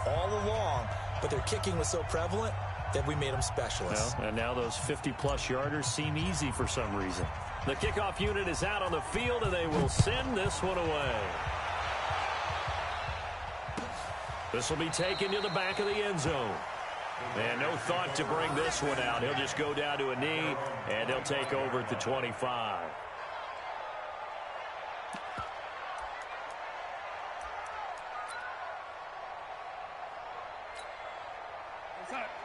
all along, but their kicking was so prevalent that we made them specialists. Well, and now those 50-plus yarders seem easy for some reason. The kickoff unit is out on the field, and they will send this one away. This will be taken to the back of the end zone. And no thought to bring this one out. He'll just go down to a knee, and they'll take over at the 25.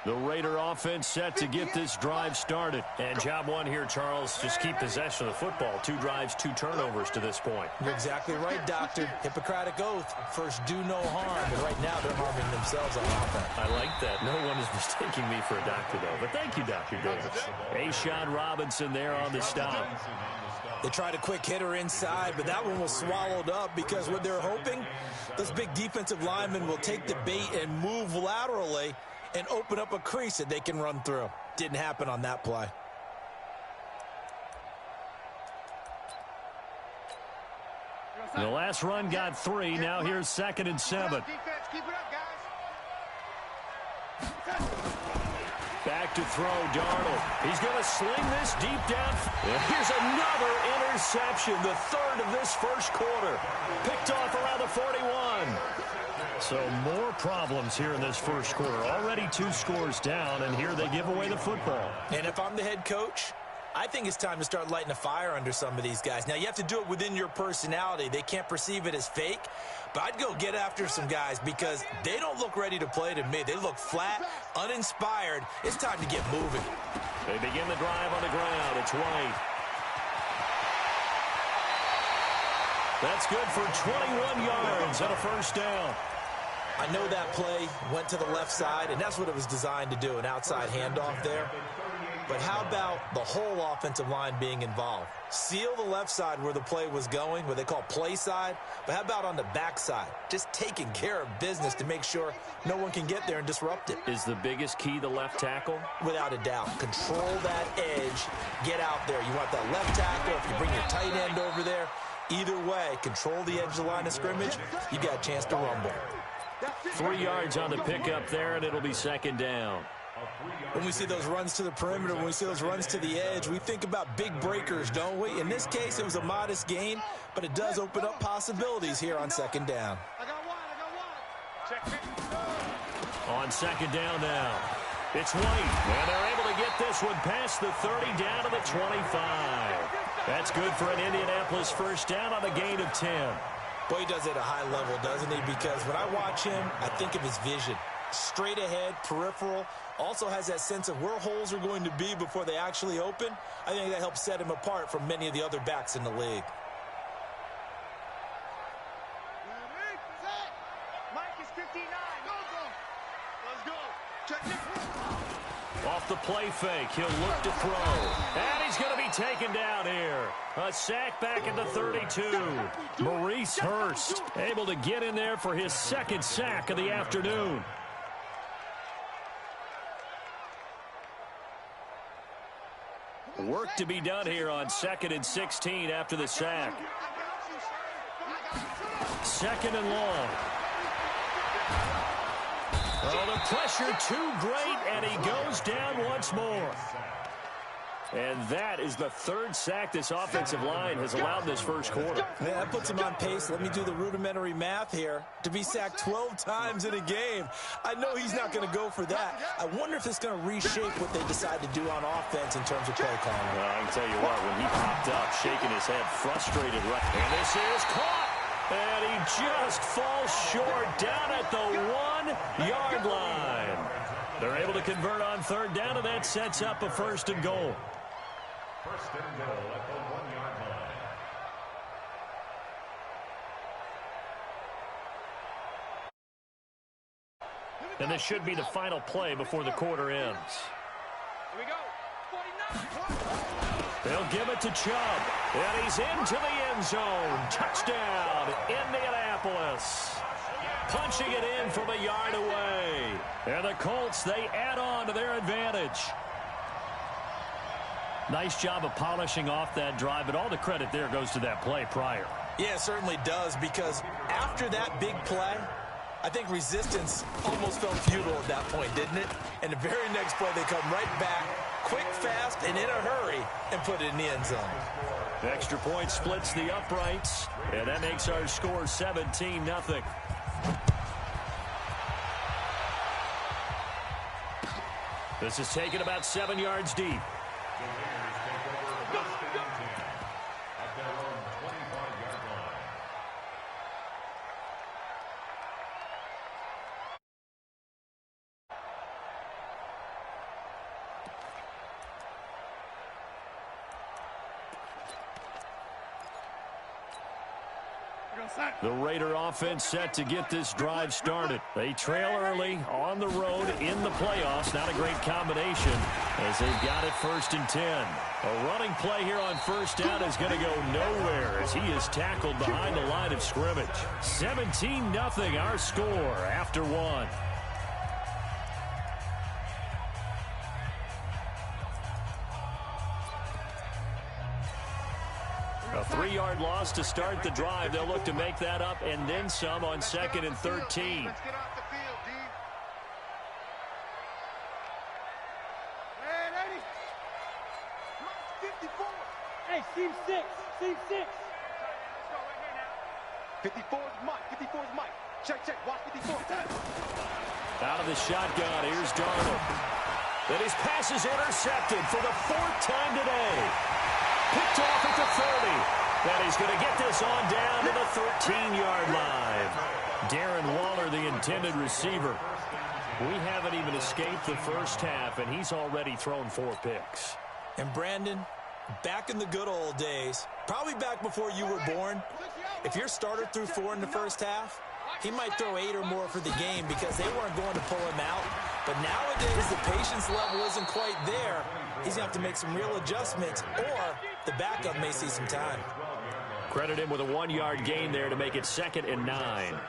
The Raider offense set to get this drive started. And job one here, Charles, just keep possession of the football. 2 drives, 2 turnovers to this point. You're exactly right, Doctor. Hippocratic oath. First, do no harm. And right now, they're harming themselves on offense. I like that. No one is mistaking me for a doctor, though. But thank you, Dr. Davis. A'Shawn Robinson there on the stop. They tried a quick hitter inside, but that one was swallowed up because what they're hoping, those big defensive linemen will take the bait and move laterally and open up a crease that they can run through. Didn't happen on that play. The last run got 3. Now here's 2nd and 7. Back to throw, Darnold. He's going to sling this deep down. Here's another interception, the 3rd of this first quarter. Picked off around the 41. So more problems here in this first quarter. Already 2 scores down, and here they give away the football. And if I'm the head coach, I think it's time to start lighting a fire under some of these guys. Now, you have to do it within your personality. They can't perceive it as fake. But I'd go get after some guys because they don't look ready to play to me. They look flat, uninspired. It's time to get moving. They begin the drive on the ground. It's White. That's good for 21 yards and a first down. I know that play went to the left side, and that's what it was designed to do, an outside handoff there. But how about the whole offensive line being involved? Seal the left side where the play was going, what they call play side. But how about on the back side? Just taking care of business to make sure no one can get there and disrupt it. Is the biggest key the left tackle? Without a doubt. Control that edge. Get out there. You want that left tackle. If you bring your tight end over there, either way, control the edge of the line of scrimmage. You got a chance to rumble. 3 yards on the pickup there, and it'll be 2nd down. When we see those runs to the perimeter, when we see those runs to the edge, we think about big breakers, don't we? In this case, it was a modest gain, but it does open up possibilities here on 2nd down. On 2nd down now, it's White, and they're able to get this one past the 30 down to the 25. That's good for an Indianapolis first down on a gain of 10. Boy, he does it at a high level, doesn't he? Because when I watch him, I think of his vision. Straight ahead, peripheral, also has that sense of where holes are going to be before they actually open. I think that helps set him apart from many of the other backs in the league. Mike is 59. Let's go. Check it. Off the play fake, he'll look to throw. And he's going to be taken down here. A sack back at the 32. Maurice Hurst able to get in there for his 2nd sack of the afternoon. Work to be done here on 2nd and 16 after the sack. 2nd and long. Oh, the pressure too great, and he goes down once more. And that is the 3rd sack this offensive line has allowed this first quarter. Yeah, that puts him on pace. Let me do the rudimentary math here. To be sacked 12 times in a game, I know he's not going to go for that. I wonder if it's going to reshape what they decide to do on offense in terms of play calling. Well, I can tell you what, when he popped up, shaking his head, frustrated, right, and this is caught. And he just falls short down at the 1-yard line. They're able to convert on 3rd down, and that sets up a 1st and goal. 1st and goal at the 1-yard line. And this should be the final play before the quarter ends. Here we go. 49. They'll give it to Chubb, and he's into the end zone. Touchdown, Indianapolis. Punching it in from a yard away. And the Colts, they add on to their advantage. Nice job of polishing off that drive, but all the credit there goes to that play prior. Yeah, it certainly does, because after that big play, I think resistance almost felt futile at that point, didn't it? And the very next play, they come right back, quick, fast, and in a hurry, and put it in the end zone. The extra point splits the uprights, and that makes our score 17-0. This is taken about 7 yards deep. The Raider offense set to get this drive started. They trail early on the road in the playoffs. Not a great combination as they've got it 1st and 10. A running play here on 1st down is going to go nowhere as he is tackled behind the line of scrimmage. 17-0 our score after 1. A 3-yard loss to start the drive. They'll look to make that up and then some on 2nd and 13. Let's get off the field, D. Man, Eddie. 54. Hey, Steve 6. Steve 6. Let's go right here now. 54 is Mike. 54 is Mike. Check. Watch 54. Out of the shotgun, here's Darnold. And his pass is intercepted for the 4th time today. Picked off at the 30. And he's going to get this on down to the 13-yard line. Darren Waller, the intended receiver. We haven't even escaped the first half, and he's already thrown 4 picks. And Brandon, back in the good old days, probably back before you were born, if your starter threw 4 in the first half, he might throw 8 or more for the game because they weren't going to pull him out. But nowadays, the patience level isn't quite there. He's going to have to make some real adjustments, or the backup may see some time. Credit him with a 1-yard gain there to make it 2nd and 9. At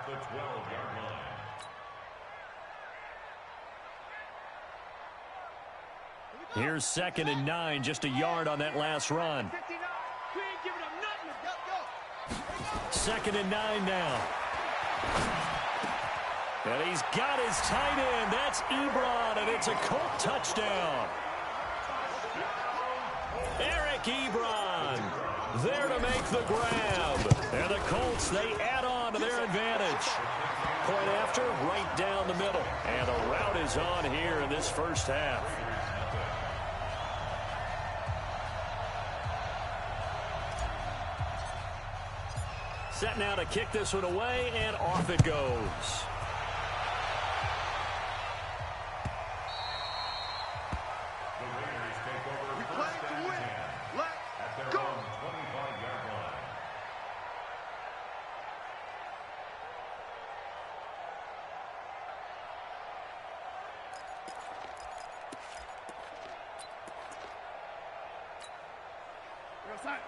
the 12-yard line. Here's 2nd and 9, just a yard on that last run. 59. We ain't giving up nothing. Go. 2nd and 9 now. And he's got his tight end. That's Ebron, and it's a Colt touchdown. Eric Ebron there to make the grab. And the Colts, they add on to their advantage. Point after, right down the middle. And the route is on here in this first half. Set now to kick this one away, and off it goes.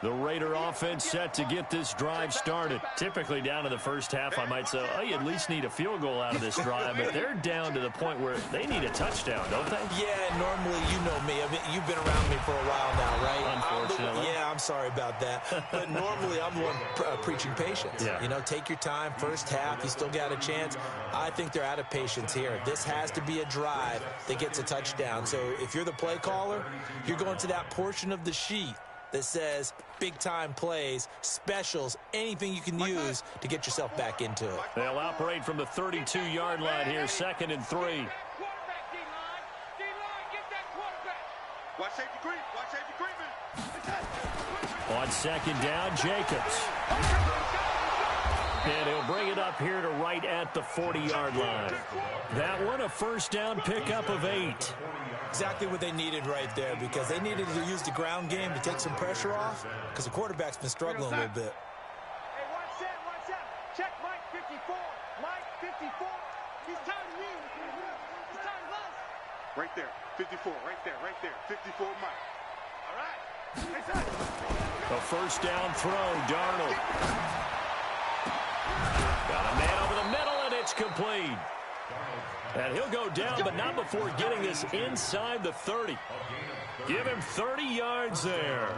The Raider offense set to get this drive started. Typically down to the first half, I might say, oh, you at least need a field goal out of this drive, but they're down to the point where they need a touchdown, don't they? Yeah, normally, you know me. I mean, you've been around me for a while now, right? Unfortunately. I'm sorry about that. But normally, I'm the one preaching patience. Yeah. You know, take your time. First half, you still got a chance. I think they're out of patience here. This has to be a drive that gets a touchdown. So if you're the play caller, you're going to that portion of the sheet that says big-time plays, specials, anything you can use to get yourself back into it. They'll operate from the 32-yard line here, 2nd and 3. D-line, get that quarterback. Watch safety Green. Watch safety Green. On 2nd down, Jacobs. And he'll bring it up here to right at the 40-yard line. That one, a first down pickup of 8. Exactly what they needed right there, because they needed to use the ground game to take some pressure off, because the quarterback's been struggling a little bit. Hey, watch that. Check Mike 54. Mike 54. He's tired of you. He's tired of us. Right there. 54. Right there. 54 Mike. All right. A first down throw, Darnold. Got a man over the middle, and it's complete. And he'll go down, but not before getting this inside the 30. Give him 30 yards there.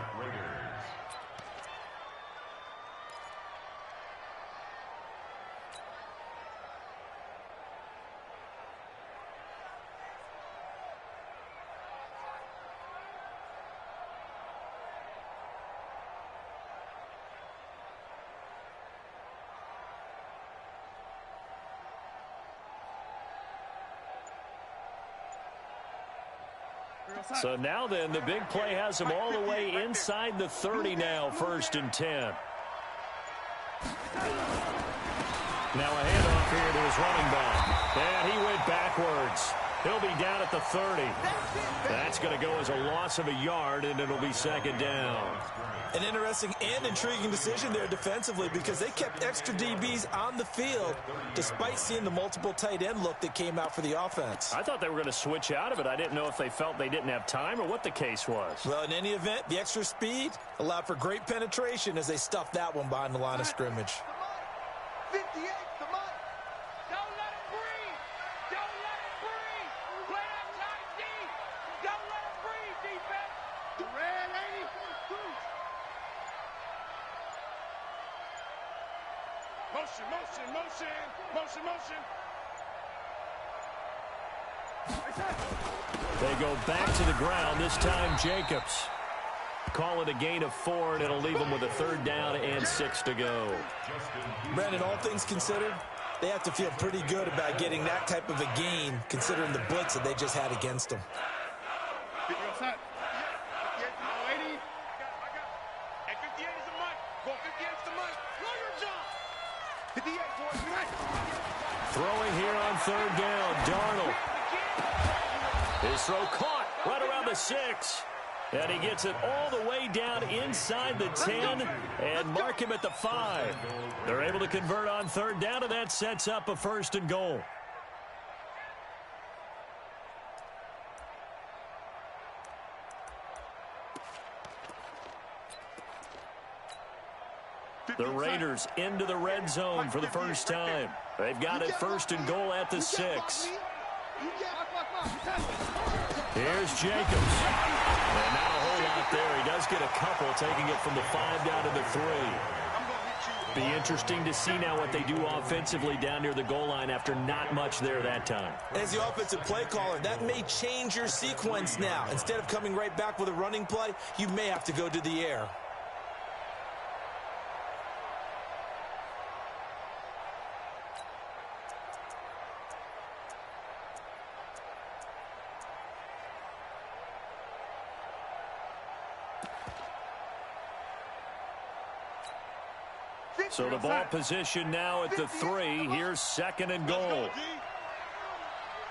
So now then, the big play has him all the way inside the 30 now, 1st and 10. Now a handoff here to his running back. And he went backwards. He'll be down at the 30. That's going to go as a loss of a yard, and it'll be 2nd down. An interesting and intriguing decision there defensively because they kept extra DBs on the field despite seeing the multiple tight end look that came out for the offense. I thought they were going to switch out of it. I didn't know if they felt they didn't have time or what the case was. Well, in any event, the extra speed allowed for great penetration as they stuffed that one behind the line of scrimmage. 58, come on. Don't let him breathe. Don't let him breathe. Play that tight D. Don't let him breathe, defense. The red lady. Motion, motion, motion. Motion, motion. They go back to the ground, this time Jacobs. Call it a gain of 4, and it'll leave them with a 3rd down and 6 to go. Brandon, all things considered, they have to feel pretty good about getting that type of a gain considering the blitz that they just had against them. 50 outside. 58 to my lady. Hey, 58 is the mic. Go 58 is the mic. Blow your job. 58, boys. Throwing here on 3rd down, Darnold. His throw caught right around the 6. And he gets it all the way down inside the 10 and mark him at the 5. They're able to convert on 3rd down, and that sets up a 1st and goal. The Raiders into the red zone for the first time. They've got it 1st and goal at the 6. Here's Jacobs. And not a whole lot there. He does get a couple, taking it from the 5 down to the 3. Be interesting to see now what they do offensively down near the goal line after not much there that time. As the offensive play caller, that may change your sequence now. Instead of coming right back with a running play, you may have to go to the air. So the ball position now at the 3. Here's 2nd and goal.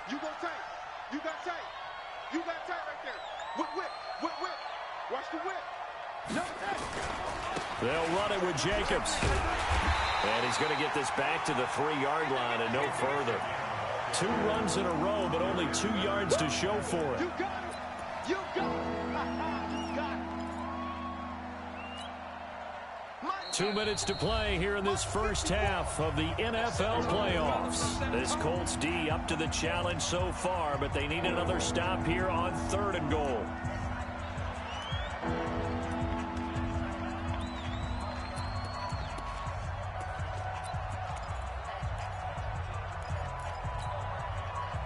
You go tight. You got tight. You got tight right there. Whip, whip, whip, whip. Watch the whip. No, They'll run it with Jacobs. And he's going to get this back to the 3-yard line and no further. 2 runs in a row, but only 2 yards to show for it. you got it. You got it. You got it. 2 minutes to play here in this first half of the NFL playoffs. This Colts D up to the challenge so far, but they need another stop here on 3rd and goal.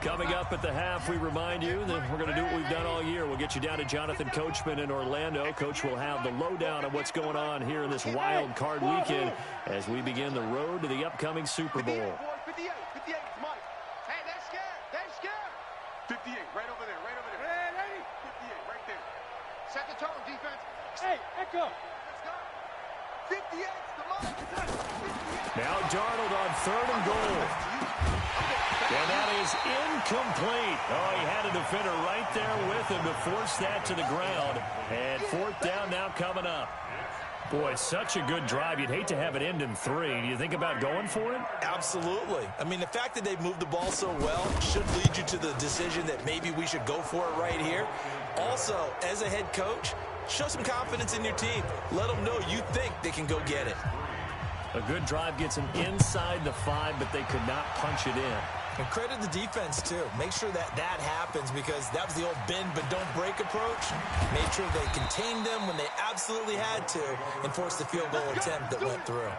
Coming up at the half, we remind you that we're going to do what we've done all year. We'll get you down to Jonathan Coachman in Orlando. Coach will have the lowdown on what's going on here in this wild card weekend as we begin the road to the upcoming Super Bowl. 58, 58, Mike. Hey, they're scared. They're scared. 58, right over there, right over there. Hey, 58, right there. Set the tone, defense. Hey, Echo. Let's go. 58, come on. 58. Now Darnold on 3rd and goal. And that is incomplete. Oh, he had a defender right there with him to force that to the ground. And 4th down now coming up. Boy, it's such a good drive. You'd hate to have it end in 3. Do you think about going for it? Absolutely. I mean, the fact that they moved the ball so well should lead you to the decision that maybe we should go for it right here. Also, as a head coach, show some confidence in your team. Let them know you think they can go get it. A good drive gets them inside the 5, but they could not punch it in. And credit the defense, too. Make sure that that happens because that was the old bend but don't break approach. Made sure they contained them when they absolutely had to and forced the field goal attempt that went through.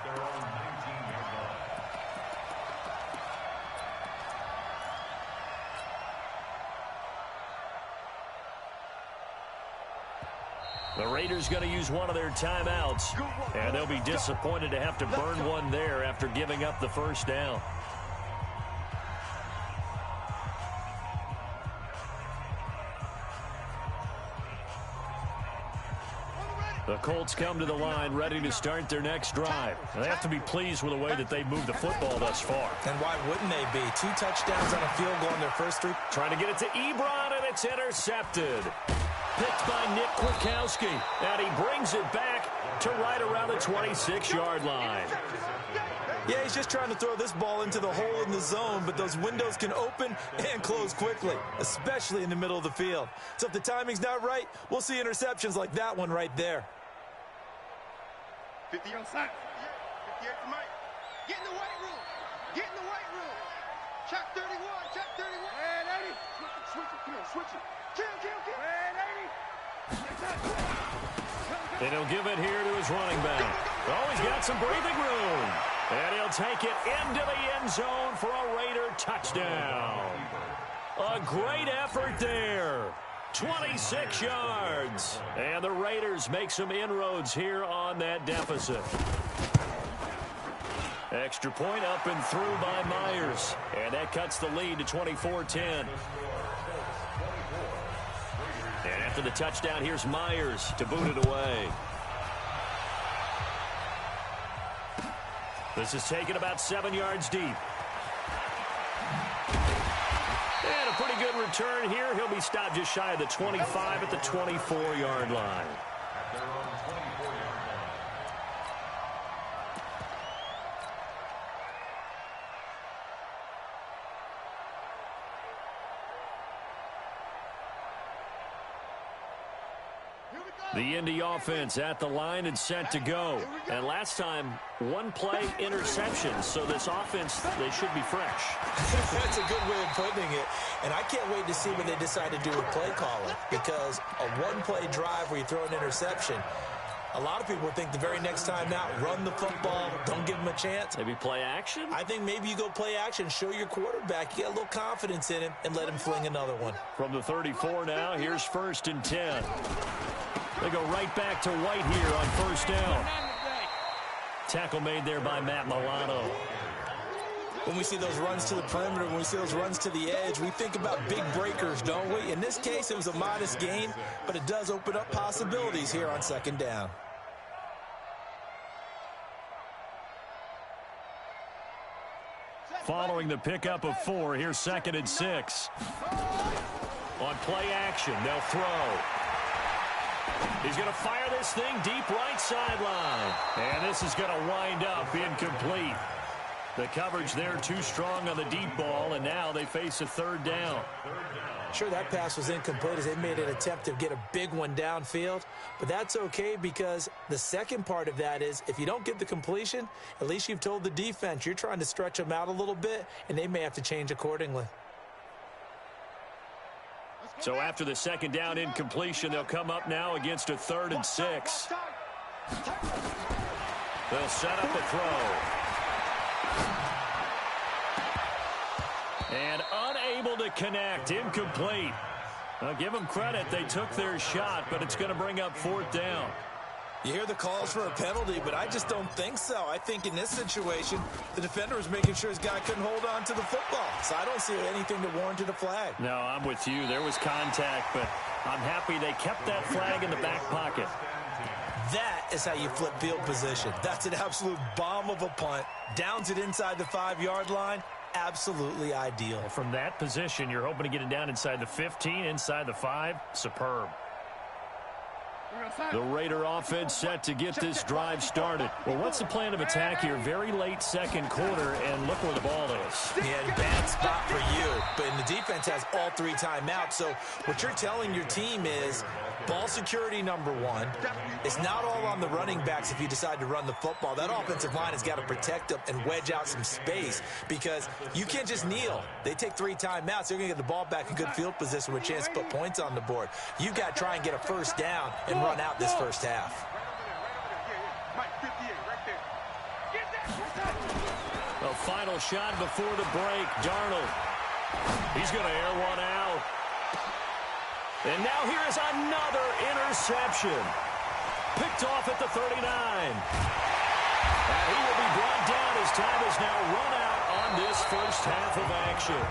The Raiders going to use one of their timeouts, and they'll be disappointed to have to burn one there after giving up the 1st down. The Colts come to the line ready to start their next drive. They have to be pleased with the way that they've moved the football thus far. And why wouldn't they be? 2 touchdowns on a field goal in their first 3. Trying to get it to Ebron, and it's intercepted. Picked by Nick Kwiatkowski. And he brings it back to right around the 26-yard line. Yeah, he's just trying to throw this ball into the hole in the zone, but those windows can open and close quickly, especially in the middle of the field. So if the timing's not right, we'll see interceptions like that one right there. 50 outside. 58 to Mike. Get in the weight room. Get in the weight room. Check 31. Check 31. And 80. Switch it. Come on, switch it. Kill. And 80. And he'll give it here to his running back. Oh, he's got some breathing room. And he'll take it into the end zone for a Raider touchdown. A great effort there. 26 yards. And the Raiders make some inroads here on that deficit. Extra point up and through by Myers. And that cuts the lead to 24-10. And after the touchdown, here's Myers to boot it away. This is taken about 7 yards deep. And a pretty good return here. He'll be stopped just shy of the 25 at the 24-yard line. The Indy offense at the line and set to go. And last time, 1 play interception. So this offense, they should be fresh. That's a good way of putting it. And I can't wait to see what they decide to do with play calling. Because a 1-play drive where you throw an interception, a lot of people think the very next time out, run the football, don't give him a chance. Maybe play action? I think maybe you go play action, show your quarterback, you get a little confidence in him, and let him fling another one. From the 34 now, here's 1st and 10. They go right back to White here on 1st down. Tackle made there by Matt Milano. When we see those runs to the perimeter, when we see those runs to the edge, we think about big breakers, don't we? In this case, it was a modest gain, but it does open up possibilities here on 2nd down. Following the pickup of 4, here's 2nd and 6. On play action, they'll throw. He's going to fire this thing deep right sideline. And this is going to wind up incomplete. The coverage there too strong on the deep ball, and now they face a 3rd down. Sure, that pass was incomplete as they made an attempt to get a big one downfield, but that's okay because the second part of that is if you don't get the completion, at least you've told the defense you're trying to stretch them out a little bit, and they may have to change accordingly. So after the 2nd down incompletion, they'll come up now against a 3rd and 6. They'll set up a throw. And unable to connect, incomplete. I'll give them credit. They took their shot, but it's going to bring up 4th down. You hear the calls for a penalty, but I just don't think so. I think in this situation, the defender was making sure his guy couldn't hold on to the football. So I don't see anything that warranted a flag. No, I'm with you. There was contact, but I'm happy they kept that flag in the back pocket. That is how you flip field position. That's an absolute bomb of a punt. Downs it inside the 5-yard line. Absolutely ideal. Well, from that position, you're hoping to get it down inside the 15, inside the 5. Superb. The Raider offense set to get this drive started. Well, what's the plan of attack here? Very late 2nd quarter, and look where the ball is. Yeah, bad spot for you. But the defense has all 3 timeouts. So what you're telling your team is ball security, number 1. It's not all on the running backs if you decide to run the football. That offensive line has got to protect them and wedge out some space because you can't just kneel. They take 3 timeouts. They're going to get the ball back in good field position with a chance to put points on the board. You've got to try and get a 1st down and run out this 1st half. A final shot before the break. Darnold. He's going to air one out. And now here is another interception. Picked off at the 39. And he will be brought down as time is now run out on this 1st half of action.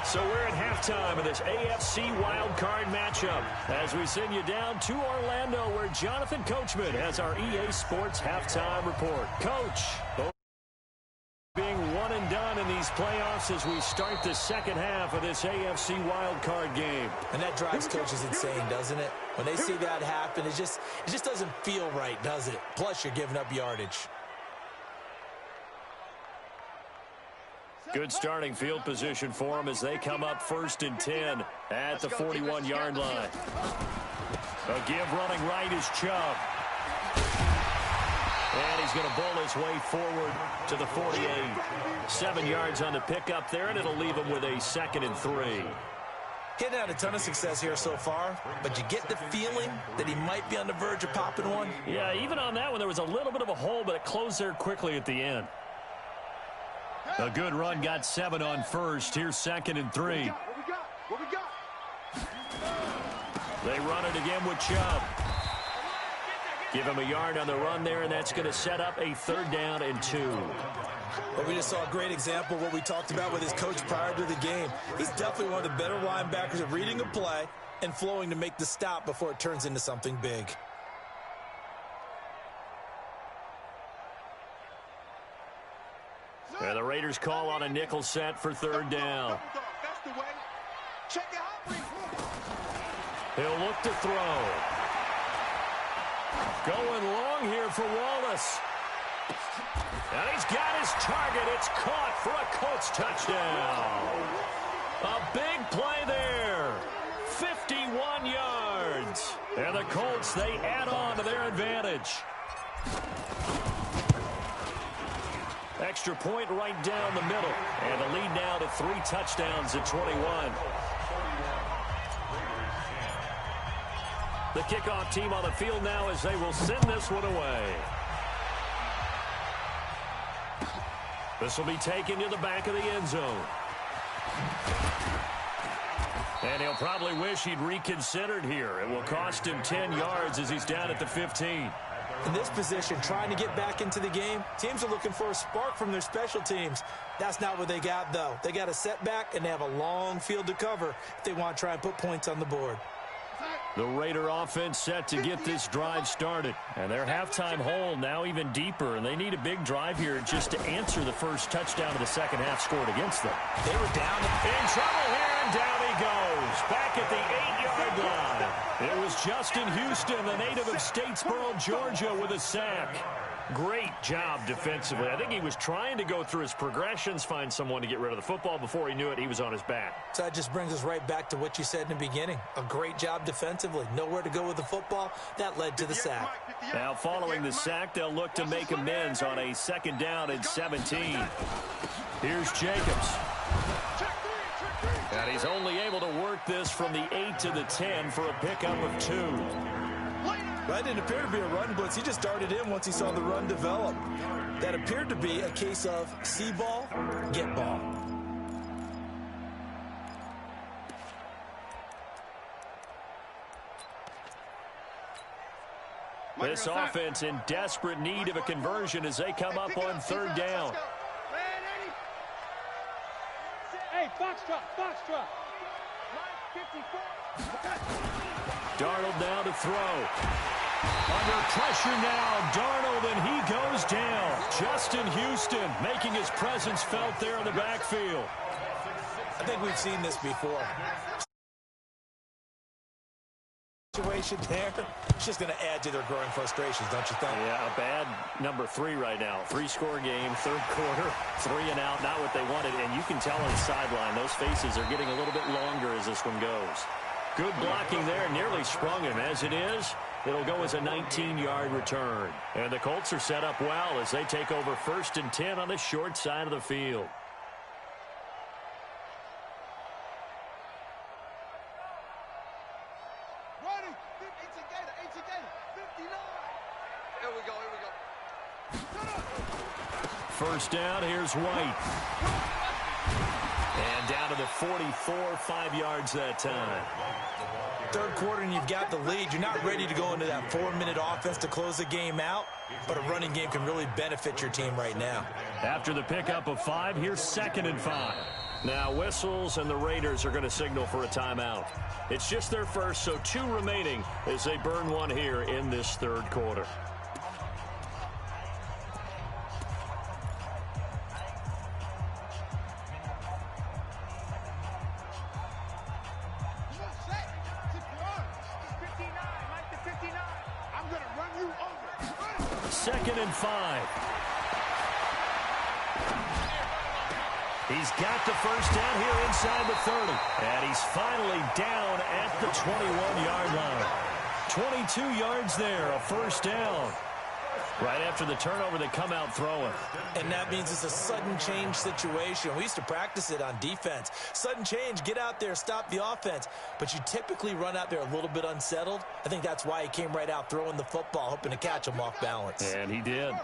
So we're at halftime of this AFC wildcard matchup as we send you down to Orlando where Jonathan Coachman has our EA Sports halftime report. Coach, being one and done in these playoffs as we start the second half of this AFC wildcard game. And that drives coaches insane, doesn't it? When they see that happen, it just doesn't feel right, does it? Plus, you're giving up yardage. Good starting field position for them as they come up 1st and 10 at the 41-yard line. A give running right is Chubb. And he's going to bowl his way forward to the 48. 7 yards on the pickup there, and it'll leave him with a 2nd and 3. Hitting out a ton of success here so far, but you get the feeling that he might be on the verge of popping one. Yeah, even on that one, there was a little bit of a hole, but it closed there quickly at the end. A good run got 7 on 1st. Here's 2nd and 3. What we got? They run it again with Chubb. Give him a yard on the run there, and that's going to set up a 3rd down and 2. Well, we just saw a great example of what we talked about with his coach prior to the game. He's definitely one of the better linebackers at reading a play and flowing to make the stop before it turns into something big. And the Raiders call on a nickel set for 3rd down. That's the way. Check it out. He'll look to throw. Going long here for Wallace. And he's got his target. It's caught for a Colts touchdown. A big play there. 51 yards. And the Colts, they add on to their advantage. Extra point right down the middle. And the lead now to 3 touchdowns at 21. The kickoff team on the field now as they will send this one away. This will be taken to the back of the end zone. And he'll probably wish he'd reconsidered here. It will cost him 10 yards as he's down at the 15. In this position, trying to get back into the game, teams are looking for a spark from their special teams. That's not what they got, though. They got a setback, and they have a long field to cover if they want to try and put points on the board. The Raider offense set to get this drive started. And their halftime hole now even deeper, and they need a big drive here just to answer the first touchdown of the second half scored against them. They were down. In trouble here, and down he goes. Back at the 8-yard line. It was Justin Houston, the native of Statesboro, Georgia, with a sack. Great job defensively. I think he was trying to go through his progressions, find someone to get rid of the football. Before he knew it, he was on his back. So that just brings us right back to what you said in the beginning. A great job defensively. Nowhere to go with the football. That led to the sack. Now, following the sack, they'll look to make amends on a 2nd down and 17. Here's Jacobs. And he's only able to work this from the 8 to the 10 for a pickup of 2. That didn't appear to be a run blitz. He just darted in once he saw the run develop. That appeared to be a case of see ball, get ball. This offense in desperate need of a conversion as they come up on 3rd down. Hey, foxtrot. Darnold now to throw. Under pressure now, Darnold, and he goes down. Justin Houston making his presence felt there in the backfield. I think we've seen this before. Situation there, it's just going to add to their growing frustrations, don't you think? Yeah, a bad number 3 right now. 3-score game, 3rd quarter, 3 and out, not what they wanted. And you can tell on the sideline, those faces are getting a little bit longer as this one goes. Good blocking there, nearly sprung him. As it is, it'll go as a 19-yard return. And the Colts are set up well as they take over 1st and 10 on the short side of the field. First down, here's White. And down to the 44, 5 yards that time. 3rd quarter and you've got the lead. You're not ready to go into that 4-minute offense to close the game out, but a running game can really benefit your team right now. After the pickup of 5, here's 2nd and 5. Now whistles, and the Raiders are going to signal for a timeout. It's just their first, so 2 remaining as they burn one here in this third quarter. Second and 5. He's got the first down here inside the 30. And he's finally down at the 21-yard line. 22 yards there, a first down. Right after the turnover, they come out throwing. And that means it's a sudden change situation. We used to practice it on defense. Sudden change, get out there, stop the offense. But you typically run out there a little bit unsettled. I think that's why he came right out throwing the football, hoping to catch him off balance. And he did.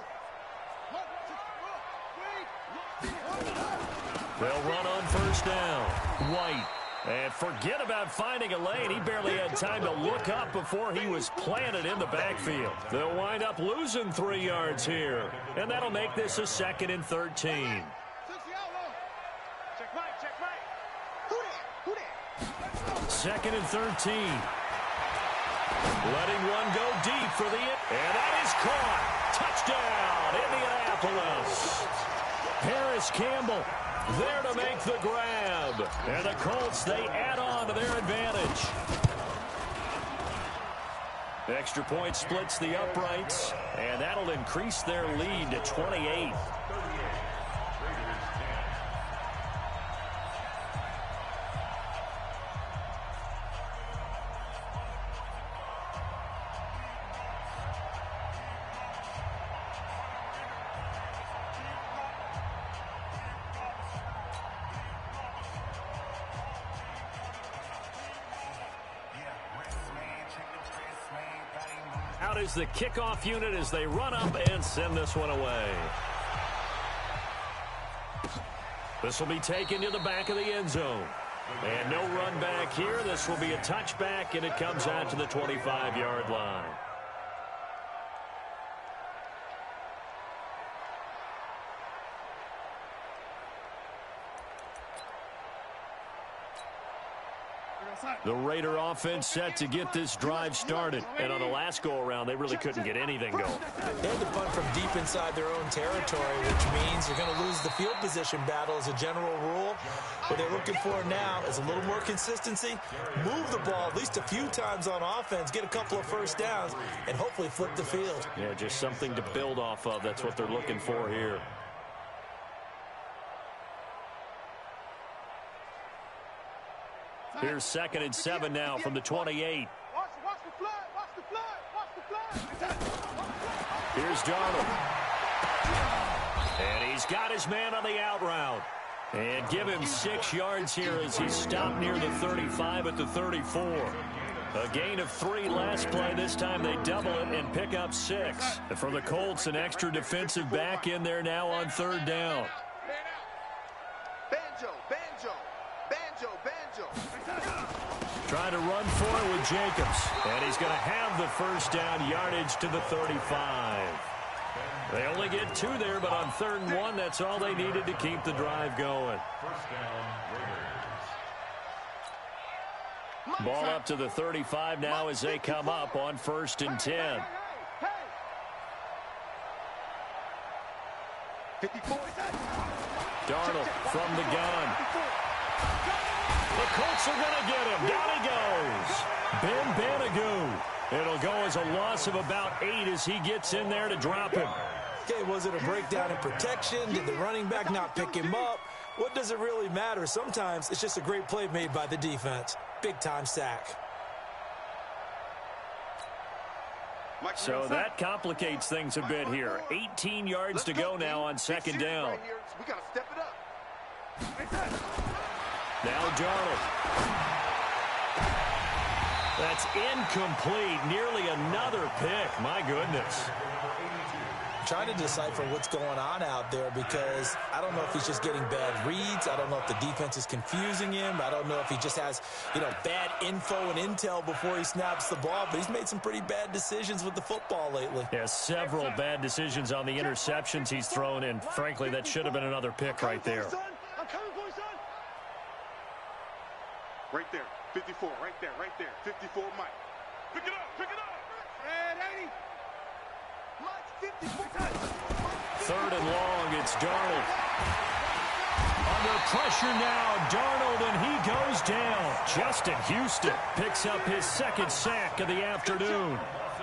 They'll run on first down. White. And forget about finding a lane. He barely had time to look up before he was planted in the backfield. They'll wind up losing 3 yards here. And that'll make this a 2nd and 13. Second and 13. Letting one go deep for the... And that is caught. Touchdown, Indianapolis. Paris Campbell there to make the grab. And the Colts, they add on to their advantage. Extra point splits the uprights, and that'll increase their lead to 28. Out is the kickoff unit as they run up and send this one away. This will be taken to the back of the end zone. And no run back here. This will be a touchback, and it comes out to the 25-yard line. The Raider offense set to get this drive started. And on the last go-around, they really couldn't get anything going. They had to punt from deep inside their own territory, which means you're going to lose the field position battle as a general rule. What they're looking for now is a little more consistency, move the ball at least a few times on offense, get a couple of first downs, and hopefully flip the field. Yeah, just something to build off of. That's what they're looking for here. Here's 2nd and 7 now from the 28. Watch the flood, watch the flood, watch the flood. Here's Darnold. And he's got his man on the out route. And give him 6 yards here as he stopped near the 35 at the 34. A gain of 3 last play. This time they double it and pick up 6. And for the Colts, an extra defensive back in there now on 3rd down. Banjo, banjo, banjo, banjo. Trying to run for it with Jacobs. And he's going to have the first down, yardage to the 35. They only get 2 there, but on 3rd and 1, that's all they needed to keep the drive going. First down, Raiders. Ball up to the 35 now as they come up on 1st and 10. 54. Darnold from the gun. The Colts are going to get him. Down he goes. Ben Banagoo. It'll go as a loss of about 8 as he gets in there to drop him. Okay, was it a breakdown in protection? Did the running back not pick him up? What does it really matter? Sometimes it's just a great play made by the defense. Big-time sack. So that complicates things a bit here. 18 yards to go now on 2nd down. We got to step it up. Now Darnold. That's incomplete. Nearly another pick. My goodness. Trying to decipher what's going on out there because I don't know if he's just getting bad reads. I don't know if the defense is confusing him. I don't know if he just has, bad info and intel before he snaps the ball. But he's made some pretty bad decisions with the football lately. Yeah, several bad decisions on the interceptions he's thrown in. Frankly, that should have been another pick right there. Right there. 54. Right there. Right there. 54, Mike. Pick it up. Pick it up. Red 80. Mike 54. Third and long, it's Darnold. Under pressure now, Darnold, and he goes down. Justin Houston picks up his second sack of the afternoon.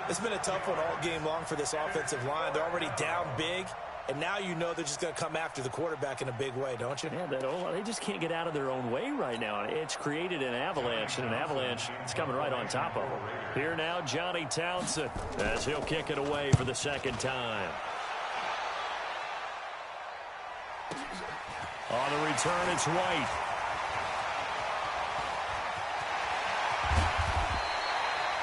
It's been a tough one all game long for this offensive line. They're already down big, and now you know they're just going to come after the quarterback in a big way, don't you? Yeah, they just can't get out of their own way right now. It's created an avalanche, and an avalanche is coming right on top of them. Here now, Johnny Townsend, as he'll kick it away for the second time. On the return, it's White.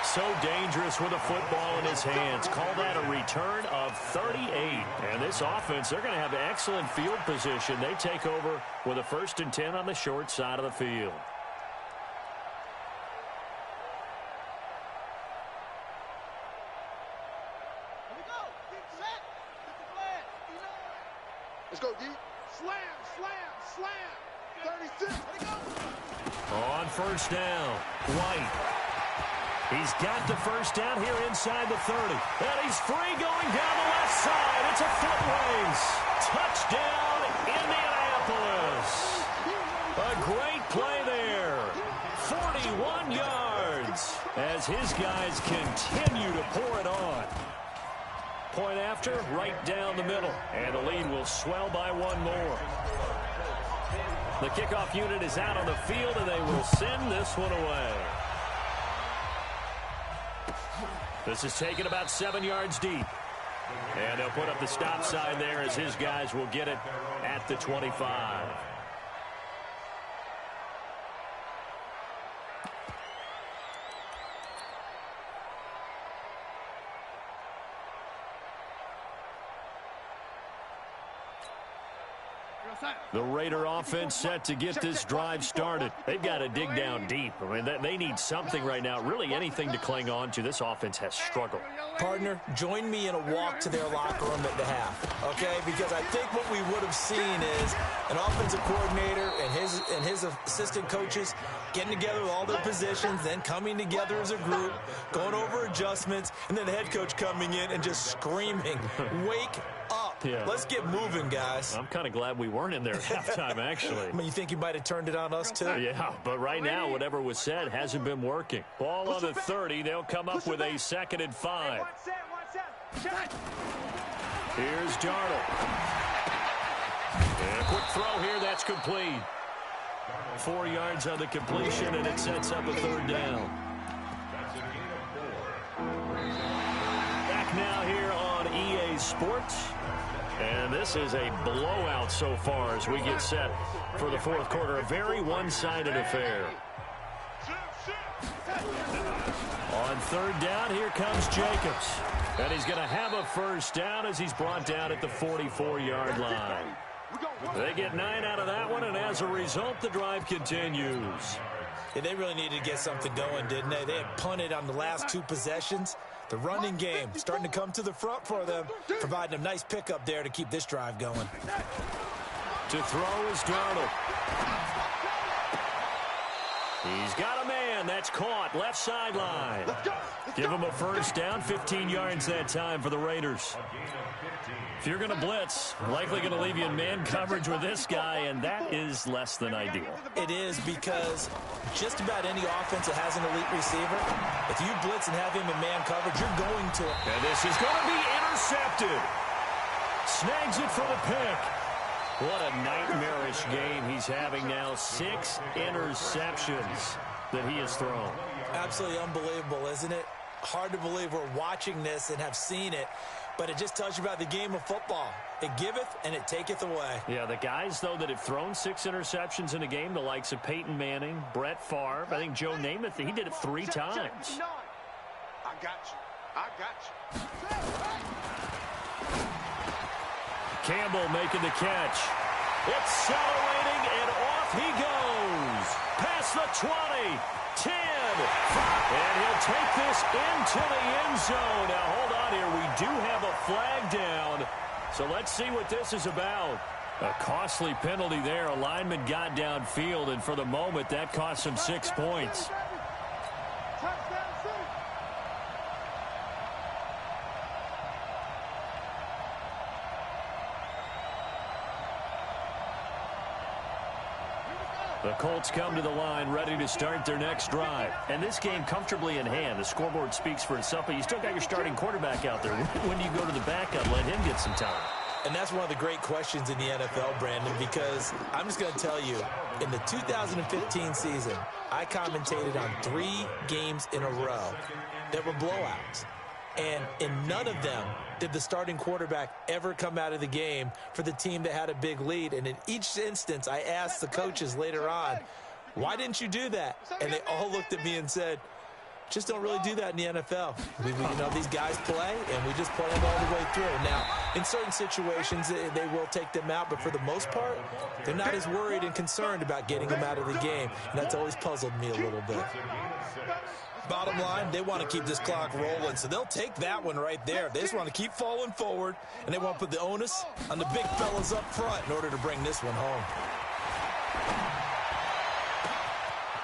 So dangerous with a football in his hands. Call that a return of 38. And this offense, they're going to have excellent field position. They take over with a 1st and 10 on the short side of the field. Let's go, D. Slam, slam, slam. 36. On first down, White. He's got the first down here inside the 30. And he's free going down the left side. It's a foot race. Touchdown, Indianapolis. A great play there. 41 yards as his guys continue to pour it on. Point after, right down the middle. And the lead will swell by one more. The kickoff unit is out on the field, and they will send this one away. This is taken about 7 yards deep. And they'll put up the stop sign there as his guys will get it at the 25. The Raider offense set to get this drive started. They've got to dig down deep. I mean, they need something right now, really anything to cling on to. This offense has struggled. Partner, join me in a walk to their locker room at the half, okay? Because I think what we would have seen is an offensive coordinator and his assistant coaches getting together with all their positions, then coming together as a group, going over adjustments, and then the head coach coming in and just screaming, wake up. Yeah. Let's get moving, guys. I'm kind of glad we weren't in there at halftime, actually. I mean, you think you might have turned it on us, too? Yeah, but right now, whatever was said hasn't been working. Ball on the 30. They'll come up with a 2nd and 5. Here's Darnold. And a quick throw here. That's complete. 4 yards on the completion, and it sets up a 3rd down. Back now here on EA Sports. And this is a blowout so far as we get set for the 4th quarter. A very one-sided affair. On 3rd down, here comes Jacobs. And he's going to have a 1st down as he's brought down at the 44-yard line. They get 9 out of that one, and as a result, the drive continues. Yeah, they really needed to get something going, didn't they? They had punted on the last 2 possessions. The running game starting to come to the front for them, providing a nice pickup there to keep this drive going. To throw is Darnold. He's got a man. That's caught. Left sideline. Give him a 1st down. 15 yards that time for the Raiders. If you're going to blitz, likely going to leave you in man coverage with this guy, and that is less than ideal. It is, because just about any offense that has an elite receiver, if you blitz and have him in man coverage, you're going to. And this is going to be intercepted. Snags it for the pick. What a nightmarish game he's having now. 6 interceptions that he has thrown. Absolutely unbelievable, isn't it? Hard to believe we're watching this and have seen it, but it just tells you about the game of football. It giveth and it taketh away. Yeah, the guys, though, that have thrown 6 interceptions in a game, the likes of Peyton Manning, Brett Favre, I think Joe Namath, he did it 3 times. I got you. I got you. Campbell making the catch. Accelerating, and off he goes. Past the 20, 10, 5. And he'll take this into the end zone. Now, hold on here. We do have a flag down. So let's see what this is about. A costly penalty there. A lineman got downfield, and for the moment, that cost him 6 points. The Colts come to the line, ready to start their next drive. And this game comfortably in hand. The scoreboard speaks for itself, but you still got your starting quarterback out there. When do you go to the backup, let him get some time? And that's one of the great questions in the NFL, Brandon, because I'm just going to tell you, in the 2015 season, I commentated on 3 games in a row that were blowouts. And in none of them did the starting quarterback ever come out of the game for the team that had a big lead. And in each instance, I asked the coaches later on, why didn't you do that? And they all looked at me and said, just don't really do that in the NFL. These guys play, and we just play them all the way through. Now, in certain situations, they will take them out, but for the most part, they're not as worried and concerned about getting them out of the game. And that's always puzzled me a little bit. Bottom line, they want to keep this clock rolling, so they'll take that one right there. They just want to keep falling forward, and they want to put the onus on the big fellas up front in order to bring this one home.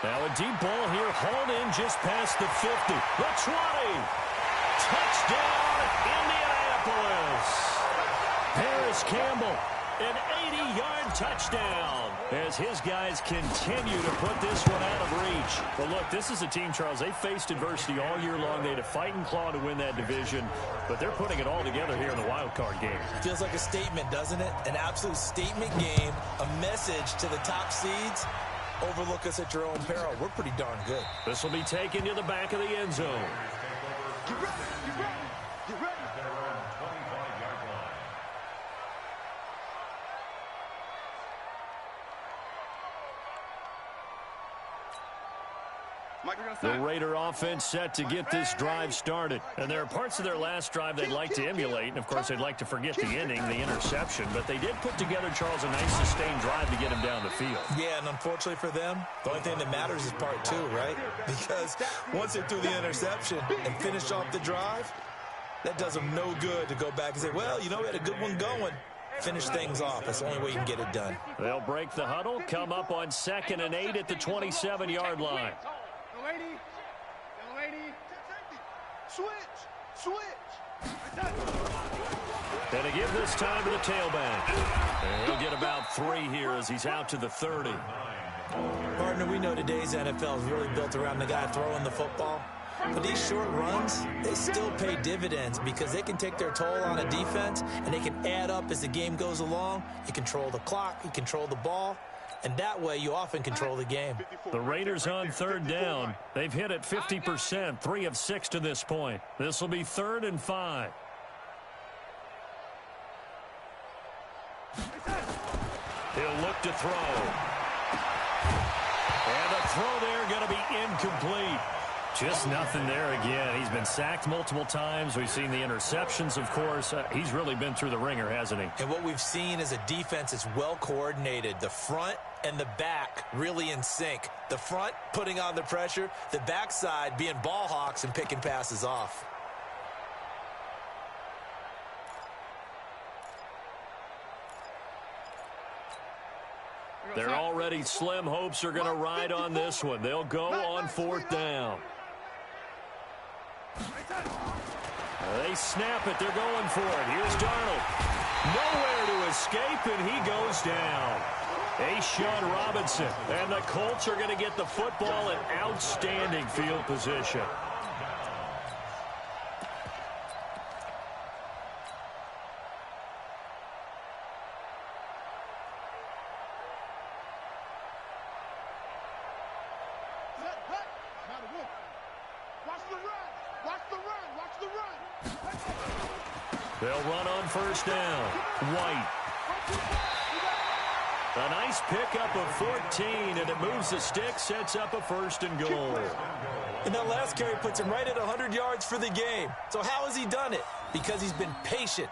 Now a deep ball here, hauled in just past the 50. The 20. Touchdown, Indianapolis. Paris Campbell, an 80-yard touchdown as his guys continue to put this one out of reach. But look, this is a team, Charles, they faced adversity all year long. They had to fight and claw to win that division, but they're putting it all together here in the wild card game. Feels like a statement, doesn't it? An absolute statement game, a message to the top seeds. Overlook us at your own peril. We're pretty darn good. This will be taken to the back of the end zone. Get ready, get ready, get ready. The Raider offense set to get this drive started. And there are parts of their last drive they'd like to emulate. And, of course, they'd like to forget the ending, the interception. But they did put together, Charles, a nice sustained drive to get him down the field. Yeah, and unfortunately for them, the only thing that matters is part 2, right? Because once they threw the interception and finished off the drive, that does them no good to go back and say, well, we had a good one going. Finish things off. That's the only way you can get it done. They'll break the huddle, come up on 2nd and 8 at the 27-yard line. Young lady, switch. And to give this time to the tailback. And he'll get about 3 here as he's out to the 30. Partner, we know today's NFL is really built around the guy throwing the football. But these short runs, they still pay dividends because they can take their toll on a defense, and they can add up as the game goes along. You control the clock, you control the ball, and that way you often control the game. The Raiders on 3rd down. They've hit it 50%, 3 of 6 to this point. This will be 3rd and 5. He'll look to throw. And the throw there going to be incomplete. Just nothing there again. He's been sacked multiple times. We've seen the interceptions, of course. He's really been through the ringer, hasn't he? And what we've seen is a defense that's well coordinated. The front and the back really in sync. The front putting on the pressure. The backside being ball hawks and picking passes off. Their already slim hopes are going to ride on this one. They'll go on 4th down. They snap it. They're going for it. Here's Darnold. Nowhere to escape, and he goes down. Sean Robinson. And the Colts are going to get the football in outstanding field position. They'll run on 1st down. White. A nice pickup of 14, and it moves the stick, sets up a 1st and goal. And that last carry puts him right at 100 yards for the game. So how has he done it? Because he's been patient,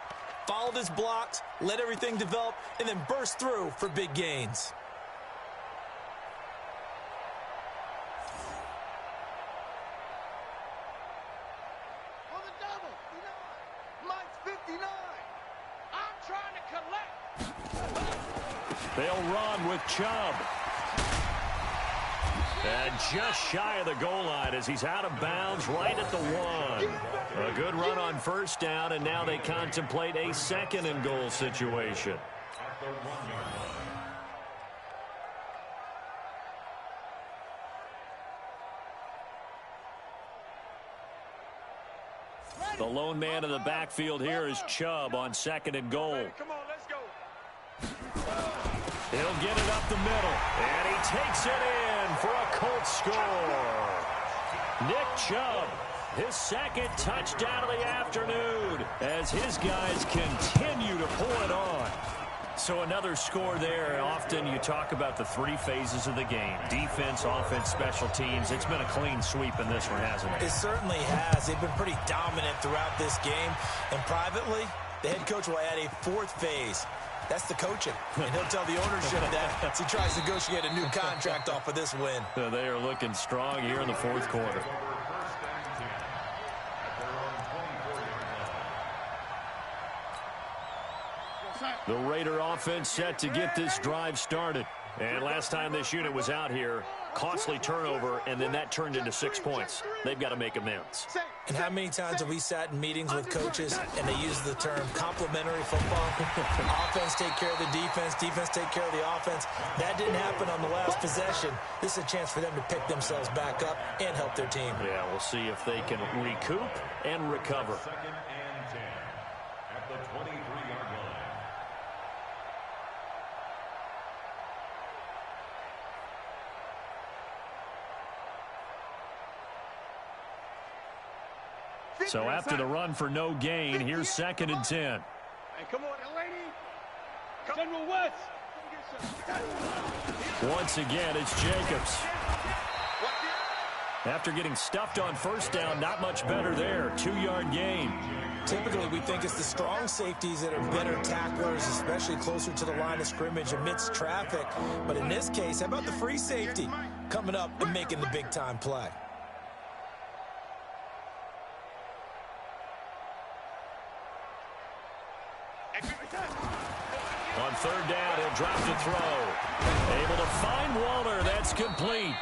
followed his blocks, let everything develop, and then burst through for big gains. They'll run with Chubb. And just shy of the goal line as he's out of bounds right at the 1. A good run on first down, and now they contemplate a second and goal situation. The lone man in the backfield here is Chubb on second and goal. Come on, let's go. He'll get it up the middle, and he takes it in for a Colts score. Nick Chubb, his second touchdown of the afternoon, as his guys continue to pull it on. So another score there. Often you talk about the three phases of the game: defense, offense, special teams. It's been a clean sweep in this one, hasn't it? It certainly has. They've been pretty dominant throughout this game. And privately, the head coach will add a fourth phase. That's the coaching. And he'll tell the ownership that as he tries to negotiate a new contract off of this win. They are looking strong here in the fourth quarter. The Raider offense set to get this drive started. And last time this unit was out here, costly turnover, and then that turned into 6 points. They've got to make amends. And how many times have we sat in meetings with coaches and they use the term complementary football? Offense take care of the defense, defense take care of the offense. That didn't happen on the last possession. This is a chance for them to pick themselves back up and help their team. Yeah, we'll see if they can recoup and recover. Second and 10 at the 23-yard line. So after the run for no gain, here's second and 10. Hey, come on, Delaney. General West. Once again, it's Jacobs. After getting stuffed on first down, not much better there. 2-yard gain. Typically, we think it's the strong safeties that are better tacklers, especially closer to the line of scrimmage amidst traffic. But in this case, how about the free safety coming up and making the big-time play? On third down, he'll drop to throw. Able to find Waller. That's complete.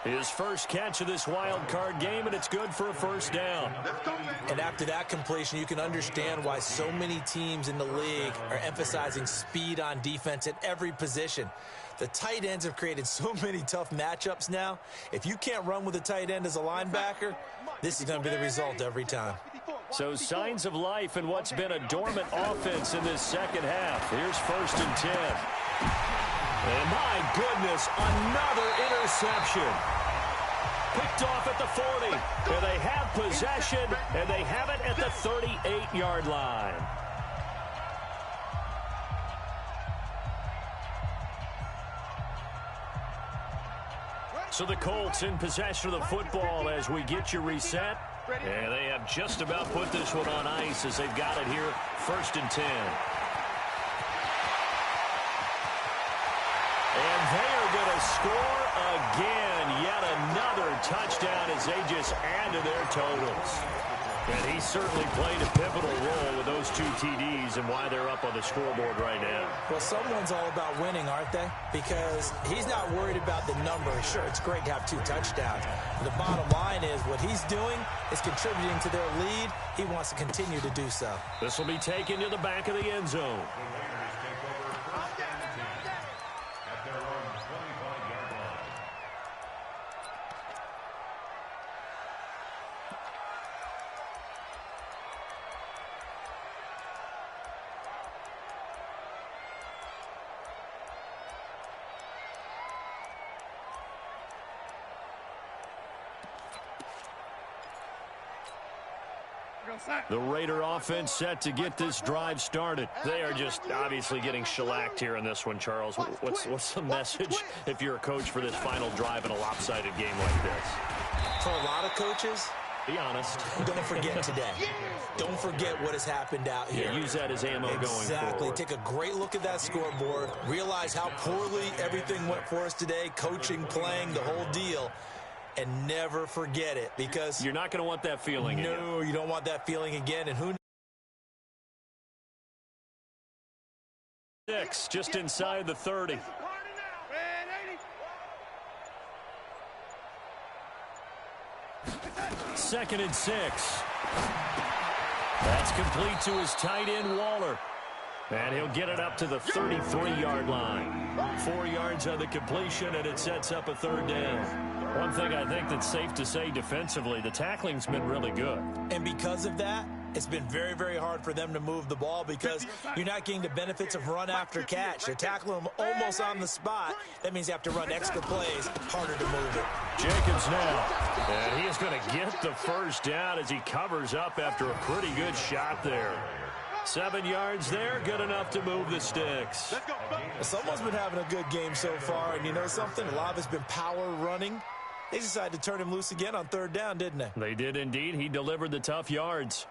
His first catch of this wild card game, and it's good for a first down. And after that completion, you can understand why so many teams in the league are emphasizing speed on defense at every position. The tight ends have created so many tough matchups now. If you can't run with a tight end as a linebacker, this is going to be the result every time. So signs of life in what's been a dormant offense in this second half. Here's first and 10. And my goodness, another interception. Picked off at the 40. And they have possession, and they have it at the 38-yard line. So the Colts in possession of the football as we get you reset. And they have just about put this one on ice as they've got it here, first and 10. And they are going to score again. Yet another touchdown as they just add to their totals. And he certainly played a pivotal role with those 2 TDs and why they're up on the scoreboard right now. Well, someone's all about winning, aren't they? Because he's not worried about the number. Sure, it's great to have 2 touchdowns. But the bottom line is what he's doing is contributing to their lead. He wants to continue to do so. This will be taken to the back of the end zone. The Raider offense set to get this drive started. They are just obviously getting shellacked here in this one, Charles. What's the message if you're a coach for this final drive in a lopsided game like this? For a lot of coaches, be honest. Don't forget today. Don't forget what has happened out here. Yeah, use that as ammo going forward. Exactly. Take a great look at that scoreboard. Realize how poorly everything went for us today. Coaching, playing, the whole deal. And never forget it, because you're not going to want that feeling again. No, you don't want that feeling again. And who 6, just inside the 30. Second and 6. That's complete to his tight end, Waller. And he'll get it up to the 33-yard line. 4 yards on the completion, and it sets up a third down. One thing I think that's safe to say defensively, the tackling's been really good. And because of that, it's been very, very hard for them to move the ball because you're not getting the benefits of run after catch. They're tackling them almost on the spot. That means you have to run extra plays, harder to move it. Jacobs now. And he is going to get the first down as he covers up after a pretty good shot there. 7 yards there, good enough to move the sticks. Someone's been having a good game so far, and you know something? A lot of it's been power running. They decided to turn him loose again on third down, didn't they? They did indeed. He delivered the tough yards.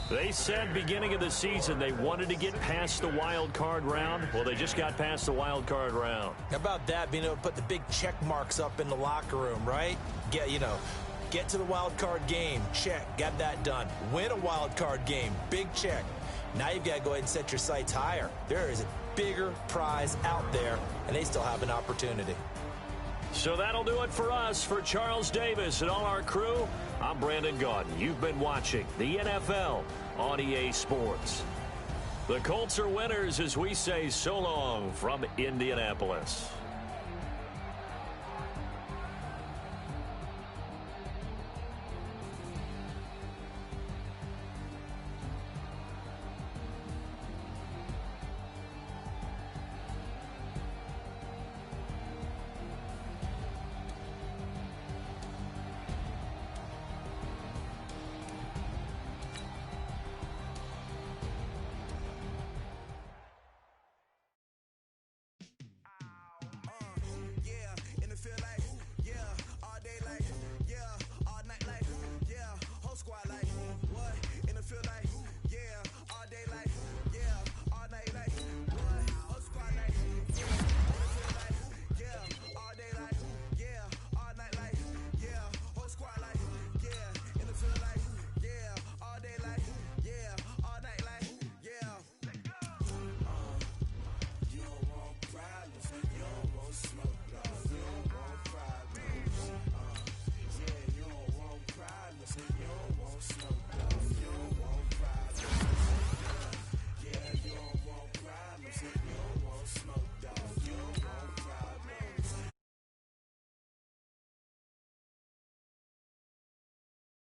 They said beginning of the season they wanted to get past the wild card round. Well, they just got past the wild card round. How about that, being able to put the big check marks up in the locker room, right? Get to the wild card game, check, got that done. Win a wild card game, big check. Now you've got to go ahead and set your sights higher. There is a bigger prize out there, and they still have an opportunity. So that'll do it for us. For Charles Davis and all our crew, I'm Brandon Gaudin. You've been watching the NFL on EA Sports. The Colts are winners as we say so long from Indianapolis.